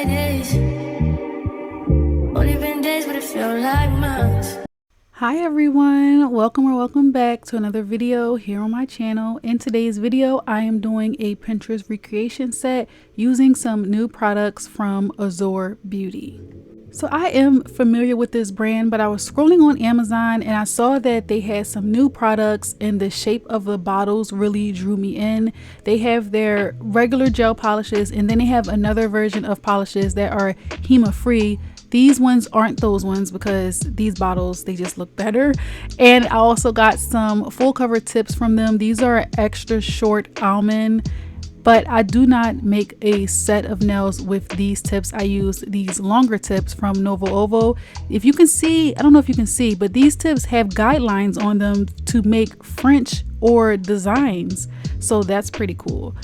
like this. Only been days, but it feel like months. Hi everyone, welcome or welcome back to another video here on my channel. In today's video, I am doing a Pinterest recreation set using some new products from AzureBeauty. So I am familiar with this brand, but I was scrolling on Amazon and I saw that they had some new products and the shape of the bottles really drew me in. They have their regular gel polishes and then they have another version of polishes that are HEMA free. These ones aren't those ones because these bottles, they just look better. And I also got some full cover tips from them. These are extra short almond, but I do not make a set of nails with these tips. I use these longer tips from Novo Ovo. If you can see, I don't know if you can see, but these tips have guidelines on them to make French or designs. So that's pretty cool.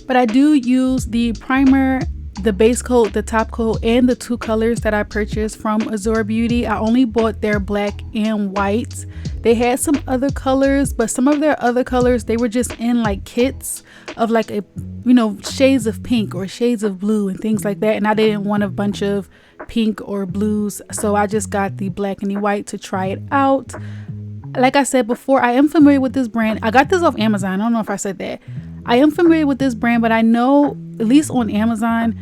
But I do use the primer, the base coat, the top coat, and the two colors that I purchased from AzureBeauty. I only bought their black and white. They had some other colors, but some of their other colors, they were just in like kits of like a, you know, shades of pink or shades of blue and things like that. And I didn't want a bunch of pink or blues, so I just got the black and the white to try it out. Like I said before, I am familiar with this brand. I got this off Amazon. I don't know if I said that. I am familiar with this brand, but I know, at least on Amazon,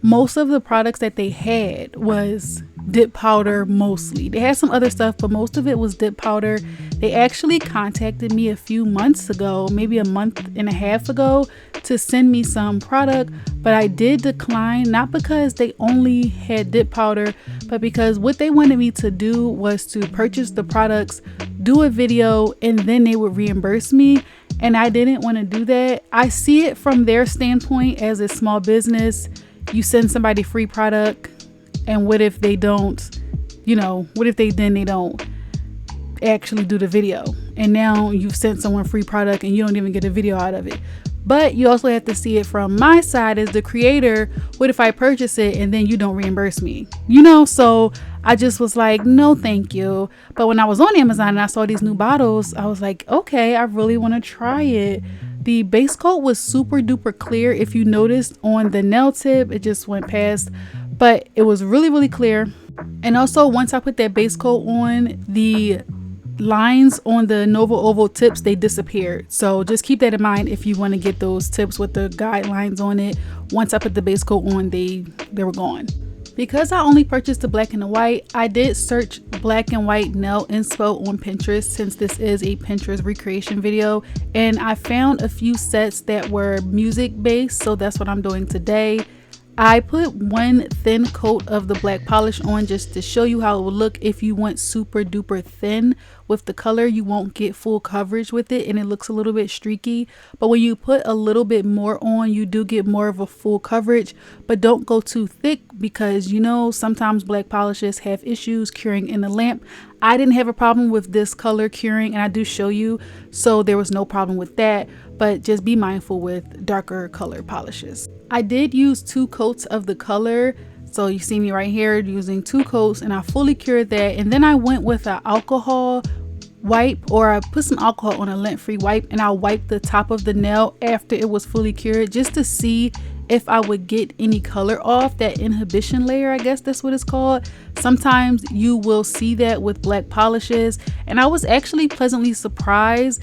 most of the products that they had was dip powder mostly. They had some other stuff, but most of it was dip powder. They actually contacted me a few months ago, maybe a month and a half ago, to send me some product, but I did decline, not because they only had dip powder, but because what they wanted me to do was to purchase the products, do a video, and then they would reimburse me. And I didn't want to do that. I see it from their standpoint as a small business. You send somebody free product, and what if they don't, you know, what if they don't actually do the video, and now you've sent someone free product and you don't even get a video out of it. But you also have to see it from my side as the creator. What if I purchase it and then you don't reimburse me, you know? So I just was like, no thank you. But when I was on Amazon and I saw these new bottles, I was like, okay, I really want to try it. The base coat was super duper clear. If you noticed on the nail tip, it just went past, but it was really clear. And also once I put that base coat on, the lines on the Novo Ovo tips, they disappeared. So just keep that in mind if you want to get those tips with the guidelines on it. Once I put the base coat on, they were gone. Because I only purchased the black and the white, I did search black and white nail inspo on Pinterest, since this is a Pinterest recreation video, and I found a few sets that were music based, so that's what I'm doing today. I put one thin coat of the black polish on just to show you how it would look. If you want super duper thin with the color, you won't get full coverage with it and it looks a little bit streaky. But when you put a little bit more on, you do get more of a full coverage. But don't go too thick, because you know sometimes black polishes have issues curing in the lamp. I didn't have a problem with this color curing, and I do show you, so there was no problem with that. But just be mindful with darker color polishes. I did use 2 coats of the color, so you see me right here using 2 coats, and I fully cured that. And then I went with an alcohol wipe, or I put some alcohol on a lint-free wipe, and I wiped the top of the nail after it was fully cured, just to see if I would get any color off, that inhibition layer, I guess that's what it's called. Sometimes you will see that with black polishes, and I was actually pleasantly surprised.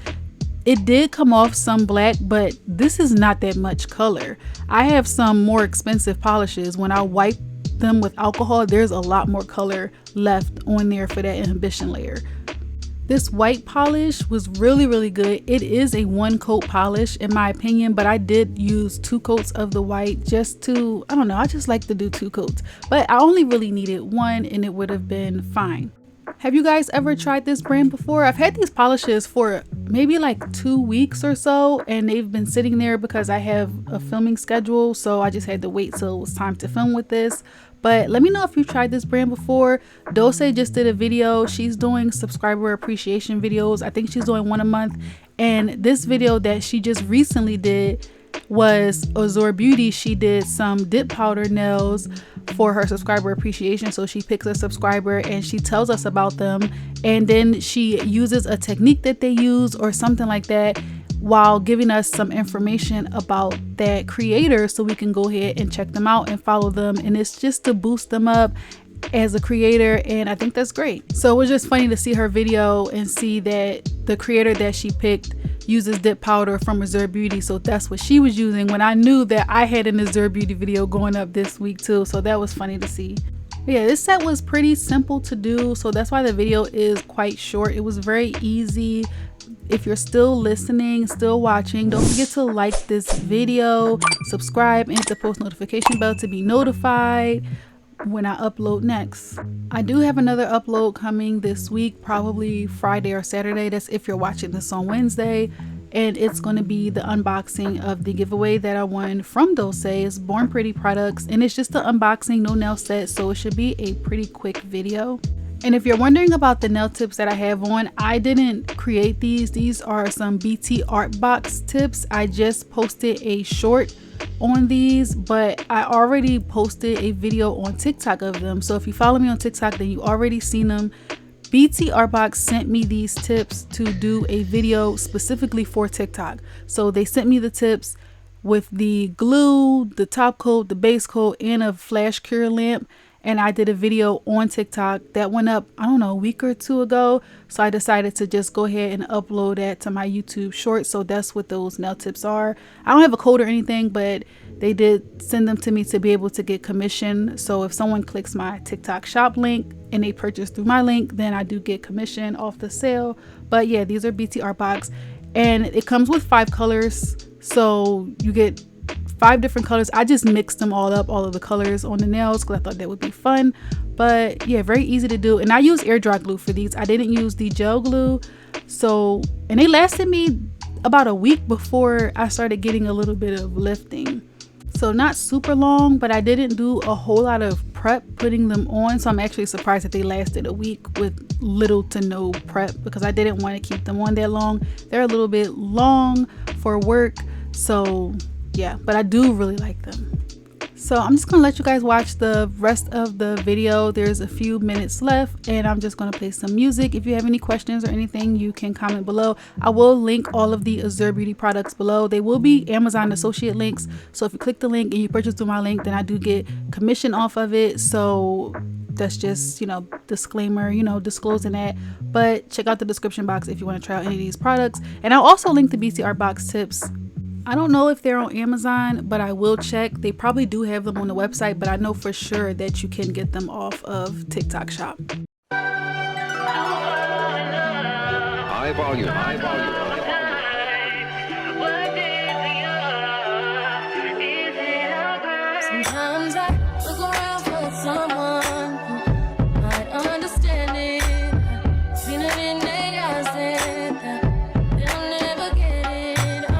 It did come off some black, but this is not that much color. I have some more expensive polishes. When I wipe them with alcohol, there's a lot more color left on there for that inhibition layer. This white polish was really good. It is a 1 coat polish in my opinion, but I did use 2 coats of the white just to, I don't know, I just like to do 2 coats, but I only really needed 1 and it would have been fine. Have you guys ever tried this brand before? I've had these polishes for maybe like 2 weeks or so, and they've been sitting there because I have a filming schedule, so I just had to wait till it was time to film with this. But let me know if you tried this brand before. Dose just did a video. She's doing subscriber appreciation videos. I think she's doing 1 a month, and this video that she just recently did was AzureBeauty. She did some dip powder nails for her subscriber appreciation. So she picks a subscriber and she tells us about them, and then she uses a technique that they use or something like that while giving us some information about that creator so we can go ahead and check them out and follow them. And it's just to boost them up as a creator, and I think that's great. So it was just funny to see her video and see that the creator that she picked uses dip powder from AzureBeauty, so that's what she was using when I knew that I had an AzureBeauty video going up this week too. So that was funny to see. But yeah, this set was pretty simple to do, so that's why the video is quite short. It was very easy. If you're still listening, still watching, don't forget to like this video, subscribe, and hit the post notification bell to be notified when I upload next. I do have another upload coming this week, probably Friday or Saturday. That's if you're watching this on Wednesday. And it's going to be the unboxing of the giveaway that I won from Dulce's Born Pretty products. And it's just the unboxing, no nail set, so it should be a pretty quick video. And if you're wondering about the nail tips that I have on, I didn't create these. These are some BT Art Box tips. I just posted a short on these, but I already posted a video on TikTok of them. So if you follow me on TikTok, then you already seen them. BT Art Box sent me these tips to do a video specifically for TikTok. So they sent me the tips with the glue, the top coat, the base coat, and a flash cure lamp. And I did a video on TikTok that went up, I don't know, a week or two ago. So I decided to just go ahead and upload that to my YouTube short. So that's what those nail tips are. I don't have a code or anything, but they did send them to me to be able to get commission. So if someone clicks my TikTok shop link and they purchase through my link, then I do get commission off the sale. But yeah, these are BT Art Box, and it comes with 5 colors. So you get 5 different colors. I just mixed them all up, all of the colors on the nails, because I thought that would be fun. But yeah, very easy to do. And I use air dry glue for these. I didn't use the gel glue. So, and they lasted me about a week before I started getting a little bit of lifting. So not super long, but I didn't do a whole lot of prep putting them on. So I'm actually surprised that they lasted a week with little to no prep, because I didn't want to keep them on that long. They're a little bit long for work. So yeah, but I do really like them. So I'm just gonna let you guys watch the rest of the video. There's a few minutes left, and I'm just gonna play some music. If you have any questions or anything, you can comment below. I will link all of the AzureBeauty products below. They will be Amazon associate links. So if you click the link and you purchase through my link, then I do get commission off of it. So that's just, you know, disclaimer, you know, disclosing that. But check out the description box if you want to try out any of these products. And I'll also link the BT Art Box tips. I don't know if they're on Amazon, but I will check. They probably do have them on the website, but I know for sure that you can get them off of TikTok Shop. High volume, high volume, high volume. Sometimes I look around for someone who might understand it. Seen it in their eyes that they'll never get it. I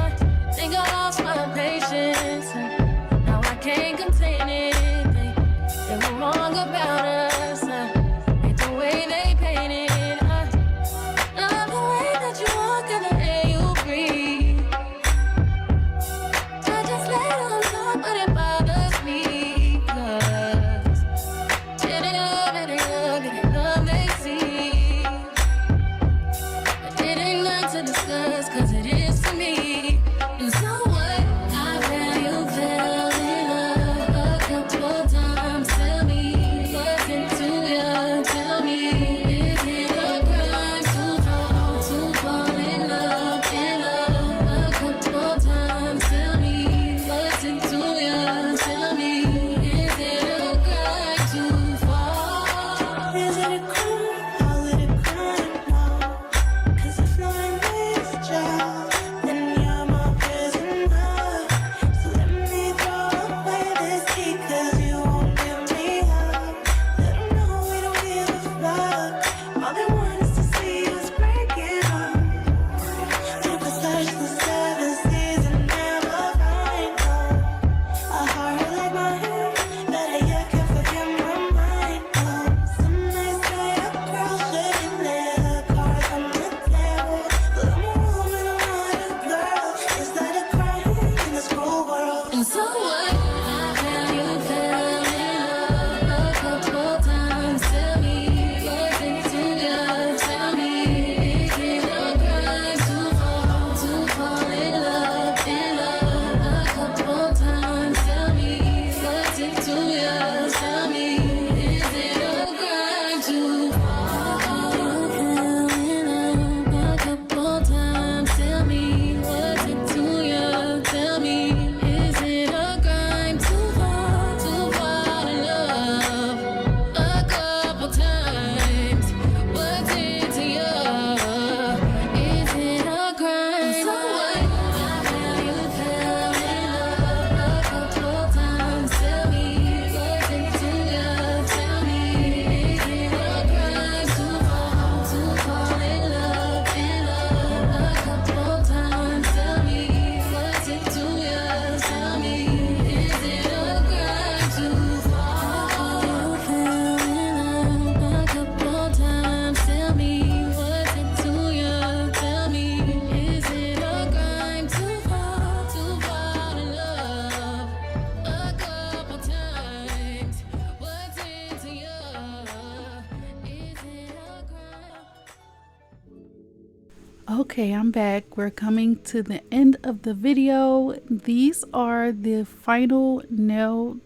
think I lost my patience, and now I can't contain it. They were wrong about us. It's the way they paint it. I love the way that you walk and the air you breathe. I just let them talk, but it bothers me, 'cause turning up it to you? Tell me, is it a crime to fall in love a couple times? Tell me, was it to you? Tell me, is it a crime to fall in love a couple times? What's it to you? Is it a crime? So what? You fell in love a couple times. Tell me, what's it to you? Tell me, is it a crime to fall in love a couple times? Tell me, what's it to you? Tell me, is it a crime to fall? You fell in love a couple times. Tell me, what's it to you? Tell me, is it a crime to fall in love a couple times? What's it to you? Is it a crime? Okay, I'm back. We're coming to the end of the video. These are the final nail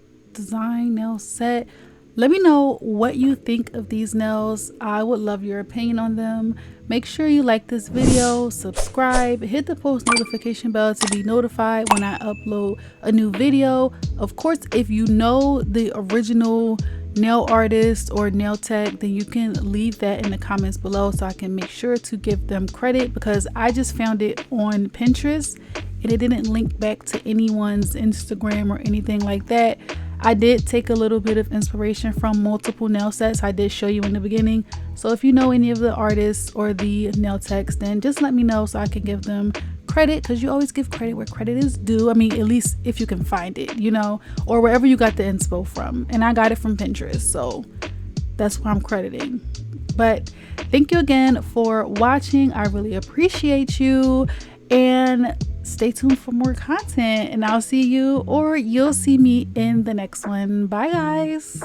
set. Let me know what you think of these nails. I would love your opinion on them. Make sure you like this video, subscribe, hit the post notification bell to be notified when I upload a new video. Of course, if you know the original nail artist or nail tech, then you can leave that in the comments below so I can make sure to give them credit, because I just found it on Pinterest and it didn't link back to anyone's Instagram or anything like that. I did take a little bit of inspiration from multiple nail sets I did show you in the beginning. So if you know any of the artists or the nail techs, then just let me know so I can give them credit, because you always give credit where credit is due. I mean, at least if you can find it, you know, or wherever you got the inspo from. And I got it from Pinterest, so that's why I'm crediting. But thank you again for watching. I really appreciate you, and stay tuned for more content, and I'll see you, or you'll see me in the next one. Bye guys.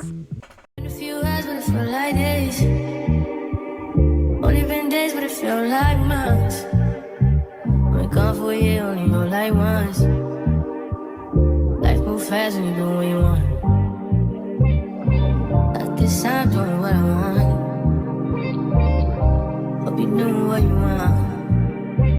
A few hours, but it feel like days. Only been days, but it feel like months. Been gone for a year, only know like once. Life move fast when you do what you want. At this time, doing what I want.